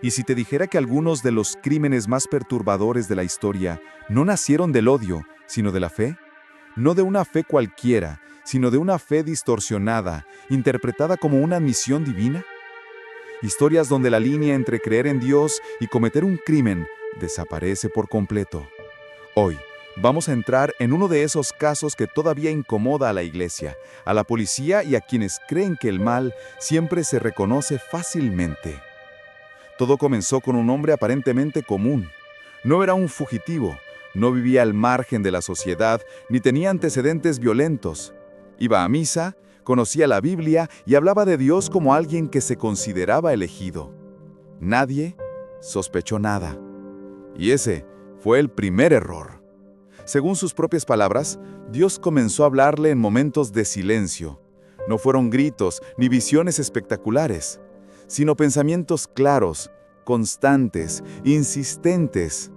¿Y si te dijera que algunos de los crímenes más perturbadores de la historia no nacieron del odio, sino de la fe? No de una fe cualquiera, sino de una fe distorsionada, interpretada como una misión divina. Historias donde la línea entre creer en Dios y cometer un crimen desaparece por completo. Hoy, vamos a entrar en uno de esos casos que todavía incomoda a la iglesia, a la policía y a quienes creen que el mal siempre se reconoce fácilmente. Todo comenzó con un hombre aparentemente común. No era un fugitivo, no vivía al margen de la sociedad, ni tenía antecedentes violentos. Iba a misa, conocía la Biblia y hablaba de Dios como alguien que se consideraba elegido. Nadie sospechó nada. Y ese fue el primer error. Según sus propias palabras, Dios comenzó a hablarle en momentos de silencio. No fueron gritos ni visiones espectaculares, sino pensamientos claros, constantes, insistentes.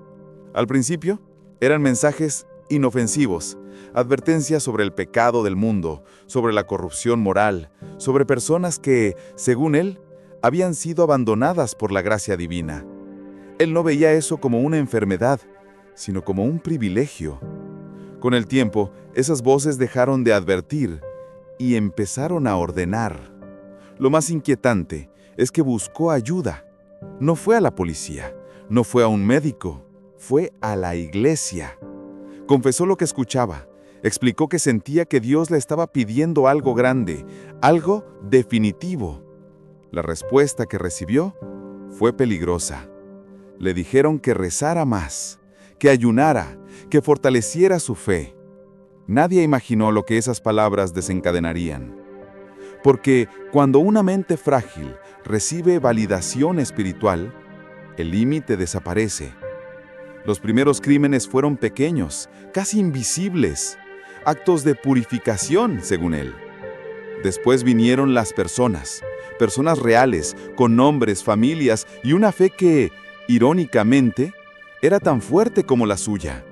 Al principio, eran mensajes inofensivos, advertencias sobre el pecado del mundo, sobre la corrupción moral, sobre personas que, según él, habían sido abandonadas por la gracia divina. Él no veía eso como una enfermedad, sino como un privilegio. Con el tiempo, esas voces dejaron de advertir y empezaron a ordenar. Lo más inquietante es que buscó ayuda. No fue a la policía, no fue a un médico, fue a la iglesia. Confesó lo que escuchaba, explicó que sentía que Dios le estaba pidiendo algo grande, algo definitivo. La respuesta que recibió fue peligrosa. Le dijeron que rezara más, que ayunara, que fortaleciera su fe. Nadie imaginó lo que esas palabras desencadenarían. Porque cuando una mente frágil recibe validación espiritual, el límite desaparece. Los primeros crímenes fueron pequeños, casi invisibles, actos de purificación, según él. Después vinieron las personas reales, con nombres, familias y una fe que, irónicamente, era tan fuerte como la suya.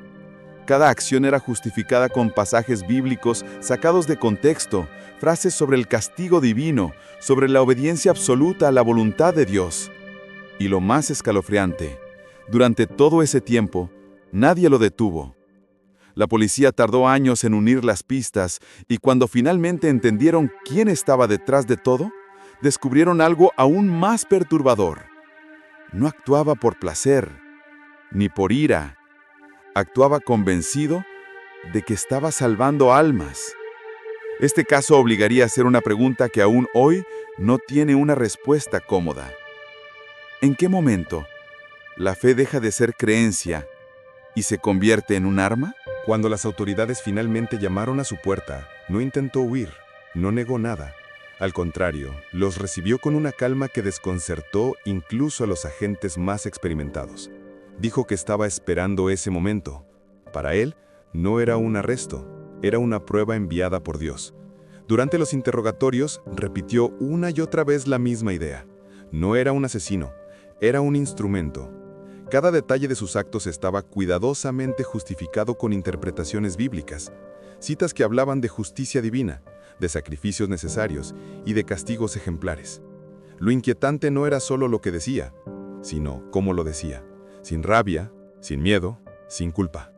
Cada acción era justificada con pasajes bíblicos sacados de contexto, frases sobre el castigo divino, sobre la obediencia absoluta a la voluntad de Dios. Y lo más escalofriante, durante todo ese tiempo, nadie lo detuvo. La policía tardó años en unir las pistas y cuando finalmente entendieron quién estaba detrás de todo, descubrieron algo aún más perturbador. No actuaba por placer, ni por ira. Actuaba convencido de que estaba salvando almas. Este caso obligaría a hacer una pregunta que aún hoy no tiene una respuesta cómoda. ¿En qué momento la fe deja de ser creencia y se convierte en un arma? Cuando las autoridades finalmente llamaron a su puerta, no intentó huir, no negó nada. Al contrario, los recibió con una calma que desconcertó incluso a los agentes más experimentados. Dijo que estaba esperando ese momento. Para él, no era un arresto, era una prueba enviada por Dios. Durante los interrogatorios, repitió una y otra vez la misma idea. No era un asesino, era un instrumento. Cada detalle de sus actos estaba cuidadosamente justificado con interpretaciones bíblicas, citas que hablaban de justicia divina, de sacrificios necesarios y de castigos ejemplares. Lo inquietante no era solo lo que decía, sino cómo lo decía. Sin rabia, sin miedo, sin culpa.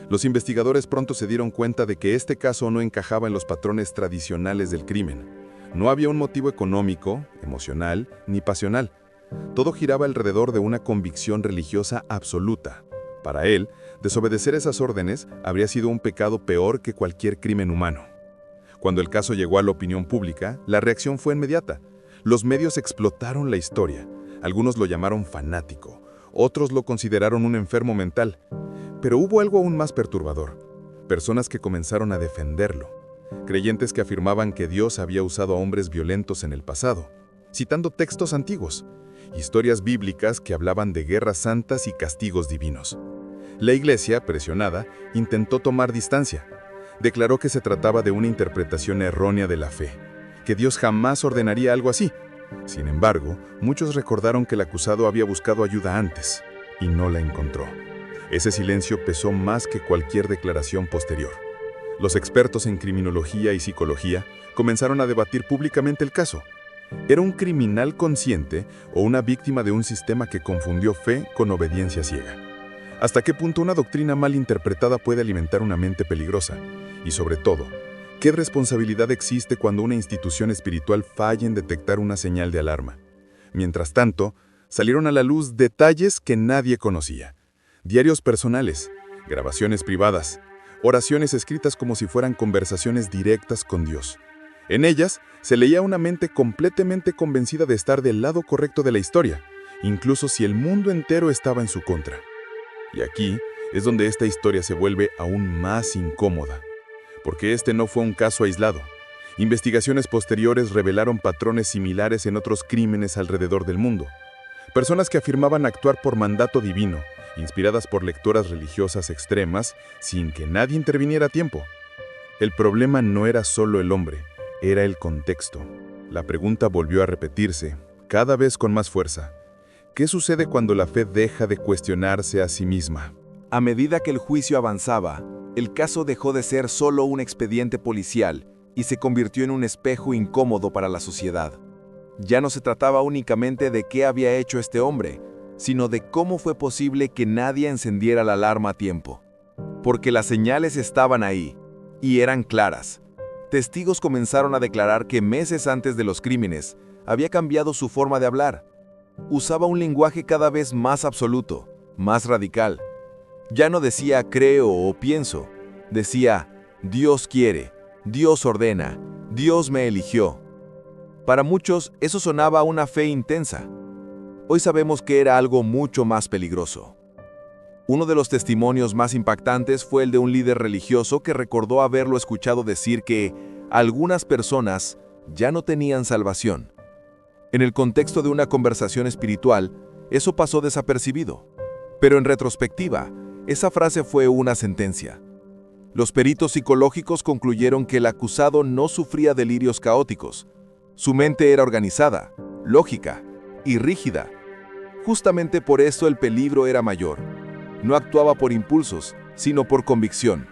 Los investigadores pronto se dieron cuenta de que este caso no encajaba en los patrones tradicionales del crimen. No había un motivo económico, emocional, ni pasional. Todo giraba alrededor de una convicción religiosa absoluta. Para él, desobedecer esas órdenes habría sido un pecado peor que cualquier crimen humano. Cuando el caso llegó a la opinión pública, la reacción fue inmediata. Los medios explotaron la historia. Algunos lo llamaron fanático. Otros lo consideraron un enfermo mental. Pero hubo algo aún más perturbador. Personas que comenzaron a defenderlo. Creyentes que afirmaban que Dios había usado a hombres violentos en el pasado, citando textos antiguos, historias bíblicas que hablaban de guerras santas y castigos divinos. La iglesia, presionada, intentó tomar distancia. Declaró que se trataba de una interpretación errónea de la fe, que Dios jamás ordenaría algo así. Sin embargo, muchos recordaron que el acusado había buscado ayuda antes y no la encontró. Ese silencio pesó más que cualquier declaración posterior. Los expertos en criminología y psicología comenzaron a debatir públicamente el caso. ¿Era un criminal consciente o una víctima de un sistema que confundió fe con obediencia ciega? ¿Hasta qué punto una doctrina mal interpretada puede alimentar una mente peligrosa? Y sobre todo, ¿qué responsabilidad existe cuando una institución espiritual falla en detectar una señal de alarma? Mientras tanto, salieron a la luz detalles que nadie conocía. Diarios personales, grabaciones privadas, oraciones escritas como si fueran conversaciones directas con Dios. En ellas se leía una mente completamente convencida de estar del lado correcto de la historia, incluso si el mundo entero estaba en su contra. Y aquí es donde esta historia se vuelve aún más incómoda, porque este no fue un caso aislado. Investigaciones posteriores revelaron patrones similares en otros crímenes alrededor del mundo. Personas que afirmaban actuar por mandato divino, inspiradas por lecturas religiosas extremas, sin que nadie interviniera a tiempo. El problema no era solo el hombre, era el contexto. La pregunta volvió a repetirse, cada vez con más fuerza. ¿Qué sucede cuando la fe deja de cuestionarse a sí misma? A medida que el juicio avanzaba, el caso dejó de ser solo un expediente policial y se convirtió en un espejo incómodo para la sociedad. Ya no se trataba únicamente de qué había hecho este hombre, sino de cómo fue posible que nadie encendiera la alarma a tiempo. Porque las señales estaban ahí, y eran claras. Testigos comenzaron a declarar que meses antes de los crímenes había cambiado su forma de hablar. Usaba un lenguaje cada vez más absoluto, más radical. Ya no decía creo o pienso, decía Dios quiere, Dios ordena, Dios me eligió. Para muchos eso sonaba a una fe intensa. Hoy sabemos que era algo mucho más peligroso. Uno de los testimonios más impactantes fue el de un líder religioso que recordó haberlo escuchado decir que algunas personas ya no tenían salvación. En el contexto de una conversación espiritual, eso pasó desapercibido. Pero en retrospectiva, esa frase fue una sentencia. Los peritos psicológicos concluyeron que el acusado no sufría delirios caóticos. Su mente era organizada, lógica y rígida. Justamente por eso el peligro era mayor. No actuaba por impulsos, sino por convicción.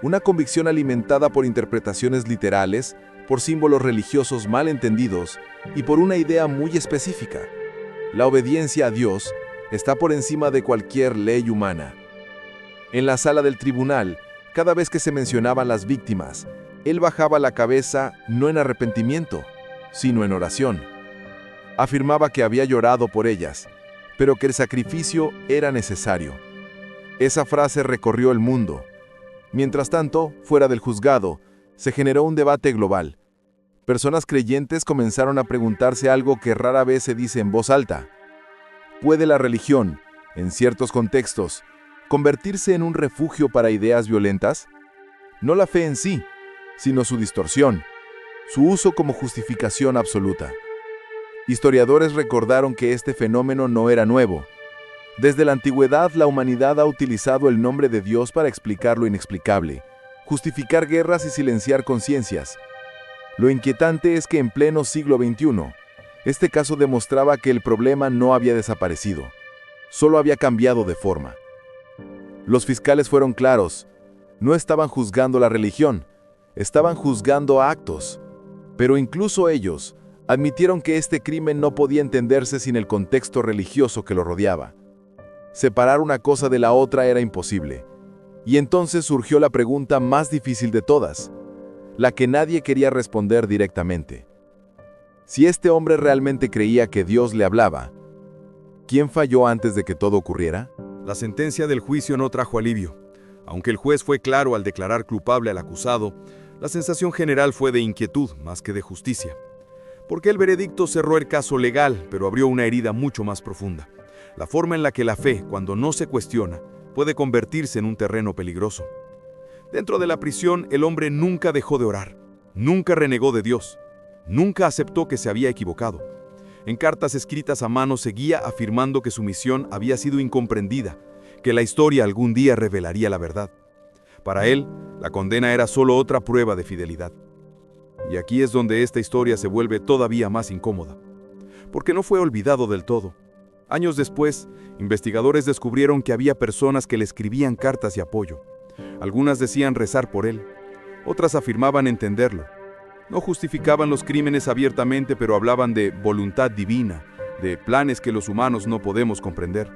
Una convicción alimentada por interpretaciones literales, por símbolos religiosos mal entendidos y por una idea muy específica. La obediencia a Dios está por encima de cualquier ley humana. En la sala del tribunal, cada vez que se mencionaban las víctimas, él bajaba la cabeza no en arrepentimiento, sino en oración. Afirmaba que había llorado por ellas, pero que el sacrificio era necesario. Esa frase recorrió el mundo. Mientras tanto, fuera del juzgado, se generó un debate global. Personas creyentes comenzaron a preguntarse algo que rara vez se dice en voz alta. ¿Puede la religión, en ciertos contextos, convertirse en un refugio para ideas violentas? No la fe en sí, sino su distorsión, su uso como justificación absoluta. Historiadores recordaron que este fenómeno no era nuevo. Desde la antigüedad, la humanidad ha utilizado el nombre de Dios para explicar lo inexplicable, justificar guerras y silenciar conciencias. Lo inquietante es que en pleno siglo XXI, este caso demostraba que el problema no había desaparecido, solo había cambiado de forma. Los fiscales fueron claros, no estaban juzgando la religión, estaban juzgando actos, pero incluso ellos admitieron que este crimen no podía entenderse sin el contexto religioso que lo rodeaba. Separar una cosa de la otra era imposible. Y entonces surgió la pregunta más difícil de todas, la que nadie quería responder directamente. Si este hombre realmente creía que Dios le hablaba, ¿quién falló antes de que todo ocurriera? La sentencia del juicio no trajo alivio. Aunque el juez fue claro al declarar culpable al acusado, la sensación general fue de inquietud más que de justicia. Porque el veredicto cerró el caso legal, pero abrió una herida mucho más profunda. La forma en la que la fe, cuando no se cuestiona, puede convertirse en un terreno peligroso. Dentro de la prisión, el hombre nunca dejó de orar, nunca renegó de Dios, nunca aceptó que se había equivocado. En cartas escritas a mano seguía afirmando que su misión había sido incomprendida, que la historia algún día revelaría la verdad. Para él, la condena era solo otra prueba de fidelidad. Y aquí es donde esta historia se vuelve todavía más incómoda, porque no fue olvidado del todo. Años después, investigadores descubrieron que había personas que le escribían cartas de apoyo. Algunas decían rezar por él, otras afirmaban entenderlo. No justificaban los crímenes abiertamente, pero hablaban de voluntad divina, de planes que los humanos no podemos comprender.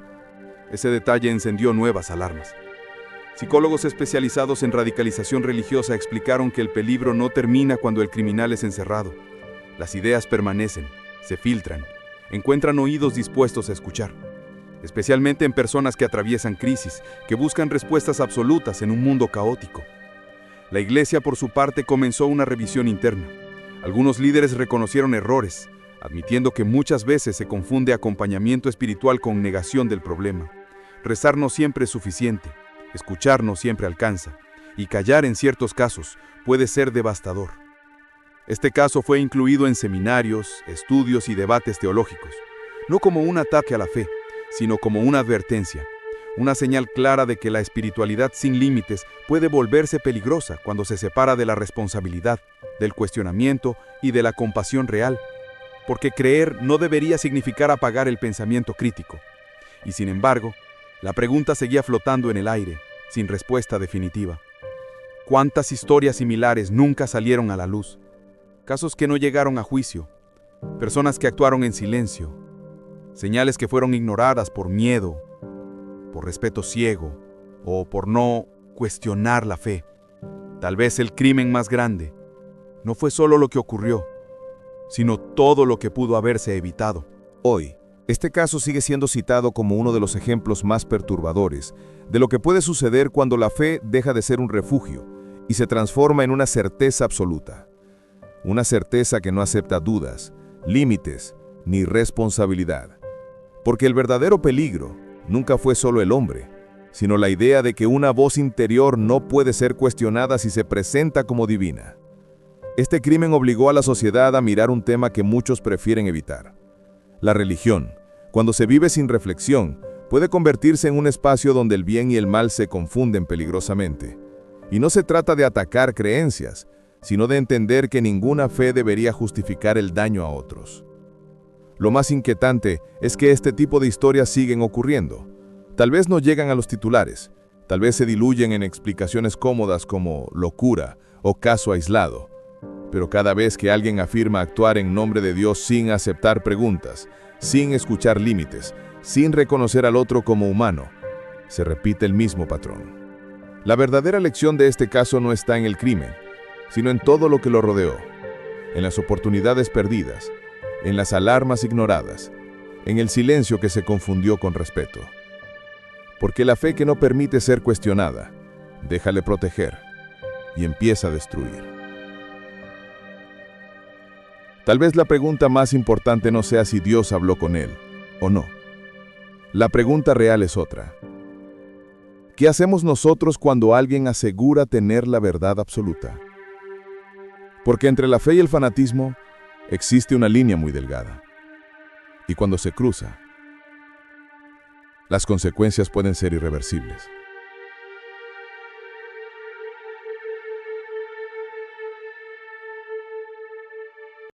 Ese detalle encendió nuevas alarmas. Psicólogos especializados en radicalización religiosa explicaron que el peligro no termina cuando el criminal es encerrado. Las ideas permanecen, se filtran, encuentran oídos dispuestos a escuchar, especialmente en personas que atraviesan crisis, que buscan respuestas absolutas en un mundo caótico. La Iglesia, por su parte, comenzó una revisión interna. Algunos líderes reconocieron errores, admitiendo que muchas veces se confunde acompañamiento espiritual con negación del problema. Rezar no siempre es suficiente, escuchar no siempre alcanza, y callar en ciertos casos puede ser devastador. Este caso fue incluido en seminarios, estudios y debates teológicos, no como un ataque a la fe, sino como una advertencia, una señal clara de que la espiritualidad sin límites puede volverse peligrosa cuando se separa de la responsabilidad, del cuestionamiento y de la compasión real, porque creer no debería significar apagar el pensamiento crítico. Y sin embargo, la pregunta seguía flotando en el aire, sin respuesta definitiva. ¿Cuántas historias similares nunca salieron a la luz? Casos que no llegaron a juicio, personas que actuaron en silencio, señales que fueron ignoradas por miedo, por respeto ciego o por no cuestionar la fe. Tal vez el crimen más grande no fue solo lo que ocurrió, sino todo lo que pudo haberse evitado. Hoy, este caso sigue siendo citado como uno de los ejemplos más perturbadores de lo que puede suceder cuando la fe deja de ser un refugio y se transforma en una certeza absoluta. Una certeza que no acepta dudas, límites ni responsabilidad. Porque el verdadero peligro nunca fue solo el hombre, sino la idea de que una voz interior no puede ser cuestionada si se presenta como divina. Este crimen obligó a la sociedad a mirar un tema que muchos prefieren evitar. La religión, cuando se vive sin reflexión, puede convertirse en un espacio donde el bien y el mal se confunden peligrosamente. Y no se trata de atacar creencias, sino de entender que ninguna fe debería justificar el daño a otros. Lo más inquietante es que este tipo de historias siguen ocurriendo. Tal vez no llegan a los titulares, tal vez se diluyen en explicaciones cómodas como locura o caso aislado. Pero cada vez que alguien afirma actuar en nombre de Dios sin aceptar preguntas, sin escuchar límites, sin reconocer al otro como humano, se repite el mismo patrón. La verdadera lección de este caso no está en el crimen, sino en todo lo que lo rodeó, en las oportunidades perdidas, en las alarmas ignoradas, en el silencio que se confundió con respeto. Porque la fe que no permite ser cuestionada, déjale proteger y empieza a destruir. Tal vez la pregunta más importante no sea si Dios habló con él o no. La pregunta real es otra. ¿Qué hacemos nosotros cuando alguien asegura tener la verdad absoluta? Porque entre la fe y el fanatismo existe una línea muy delgada. Y cuando se cruza, las consecuencias pueden ser irreversibles.